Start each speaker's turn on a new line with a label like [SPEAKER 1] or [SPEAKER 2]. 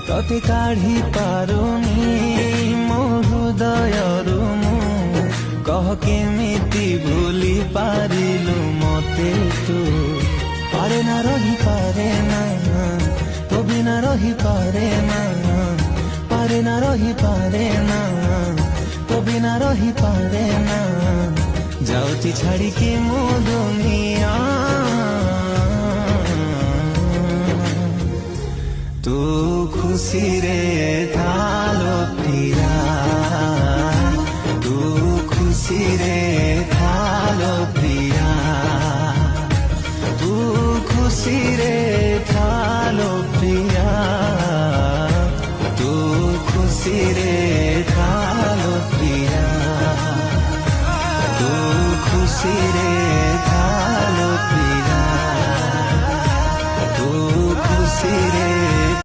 [SPEAKER 1] तते काढ़ी पारुनी मो हृदयरु मु कह केमिति भूली पारिलु मते तू पारे ना रही पारे ना तो बिना रही पारे ना पारे ना रही पारे ना तो बिना रही पारे ना जाऊची छाड़ी के मो दुनिया तू खुशी रे थालो प्रिया तू खुशी रे थालो प्रिया तू खुशी रे थालो प्रिया तू खुशी रे